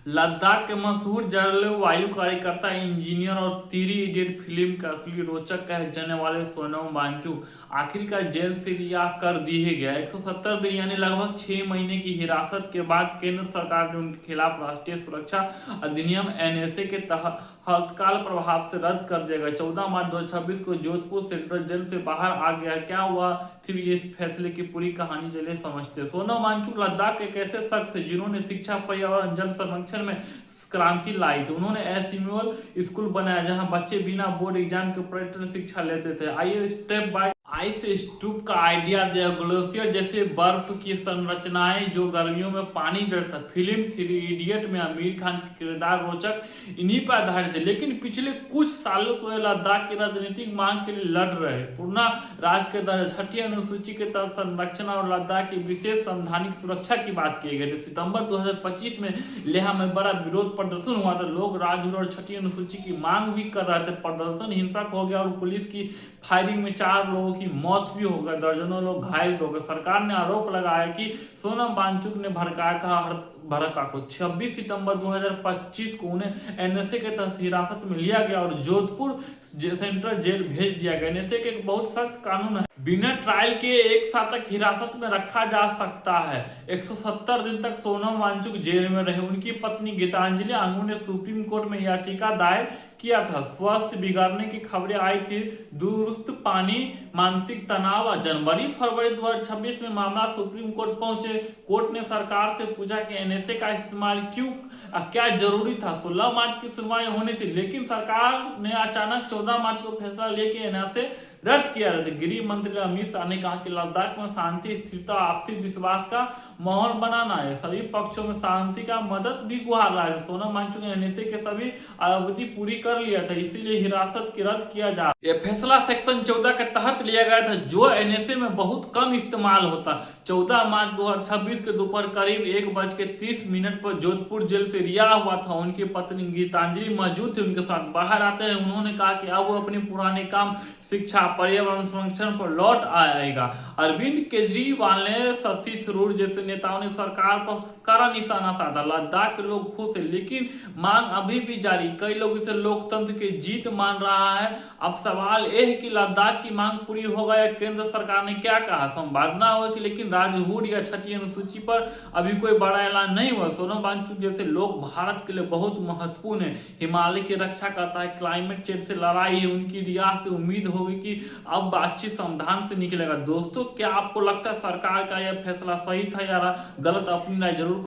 लद्दाख के मशहूर जलवायु कार्यकर्ता, इंजीनियर और थ्री इडियट फिल्म के असली रोचक कहे जाने वाले सोनम वांगचुक आखिरकार जेल से रिहा कर दिए गए। 170 दिन यानी लगभग 6 महीने की हिरासत के बाद केंद्र सरकार ने उनके खिलाफ राष्ट्रीय सुरक्षा अधिनियम एनएसए के तहत तत्काल प्रभाव से रद्द कर दिया गया। 14 मार्च 2026 को जोधपुर सेंट्रल जेल से बाहर आ गया। क्या हुआ फिर इस फैसले की पूरी कहानी चले समझते। सोनम वांगचुक लद्दाख के एक ऐसे शख्स है जिन्होंने शिक्षा, पर्यावरण, जल संरक्षण में क्रांति लाई थी। उन्होंने एसिम्यूल स्कूल बनाया जहां बच्चे बिना बोर्ड एग्जाम के पर्यटन शिक्षा लेते थे। आइए स्टेप बाय आइस स्तूप का आइडिया दिया। ग्लेशियर जैसे बर्फ की संरचनाएं जो गर्मियों में पानी जड़ता। फिल्म थ्री इडियट में आमिर खान के किरदार रोचक इन्हीं पर आधारित है। लेकिन पिछले कुछ सालों से लद्दाख की राजनीतिक मांग के लिए लड़ रहे पूर्णा राज के दर्जा, छठी अनुसूची के तहत संरक्षण और लद्दाख की विशेष संवैधानिक सुरक्षा की बात की गई थी। सितंबर 2025 में लेह में बड़ा विरोध प्रदर्शन हुआ था। लोग राजौर और छठी अनुसूची की मांग भी कर रहे थे। प्रदर्शन हिंसक हो गया और पुलिस की फायरिंग में 4 लोगों की मौत भी हो गई, दर्जनों लोग घायल हो गए। सरकार ने आरोप लगाया कि सोनम वांगचुक ने भड़काया था भड़का को। 26 सितंबर 2025 को उन्हें एनएसए के तहत हिरासत में लिया गया और जोधपुर सेंट्रल जेल भेज दिया गया। एनएसए के एक बहुत सख्त कानून है, बिना ट्रायल के 1 साल तक हिरासत में रखा जा सकता है। 170 दिन तक सोनम वांगचुक जेल में रहे। उनकी पत्नी गीतांजलि आंगू ने सुप्रीम कोर्ट में याचिका दायर किया था। स्वास्थ्य बिगड़ने की खबरें आई थी, दुरुस्त पानी, मानसिक तनाव। जनवरी फरवरी 2026 में मामला सुप्रीम कोर्ट पहुंचे। कोर्ट ने सरकार से पूछा कि एनएसए का इस्तेमाल क्या जरूरी था। 16 मार्च की सुनवाई होनी थी, लेकिन सरकार ने अचानक 14 मार्च को फैसला लेके एनएसए रद्द किया। गृह मंत्री अमित शाह ने कहा कि लद्दाख में शांति, स्थिरता, आपसी विश्वास का माहौल बनाना है। सभी पक्षों में शांति का मदद भी गुहार रहा है। सोनम वांगचुक ने एनएसए के सभी अवधि पूरी कर लिया था, इसीलिए हिरासत की रद्द किया जा। यह फैसला सेक्शन 14 के तहत लिया गया था, जो एनएसए में बहुत कम इस्तेमाल होता। 14 मार्च 2026 के दोपहर करीब 1:30 पर जोधपुर जेल से रिहा हुआ था। उनकी पत्नी गीतांजलि मौजूद थी उनके साथ। बाहर आते हैं उन्होंने कहा कि अब वो अपने पुराने काम, शिक्षा, पर्यावरण संरक्षण पर लौट आएगा। अरविंद केजरीवाल ने, शशि थरूर जैसे नेताओं ने सरकार पर कड़ा निशाना साधा। लद्दाख के लोग खुश हैं, लेकिन मांग अभी भी जारी। कई लोग इसे लोकतंत्र की जीत मान रहा है। अब सवाल यह है कि लद्दाख की मांग पूरी होगा या केंद्र सरकार ने क्या कहा, संवादना होगी। लेकिन राजौर या छठी अनुसूची पर अभी कोई बड़ा ऐलान नहीं हुआ। सोनम वांगचुक जैसे लोग भारत के लिए बहुत महत्वपूर्ण है, हिमालय की रक्षा करता है, क्लाइमेट चेंज से लड़ाई है। उनकी रिहा से उम्मीद होगी कि अब बातचीत समाधान से निकलेगा। दोस्तों, क्या आपको लगता है सरकार का यह फैसला सही था या गलत? अपनी राय जरूर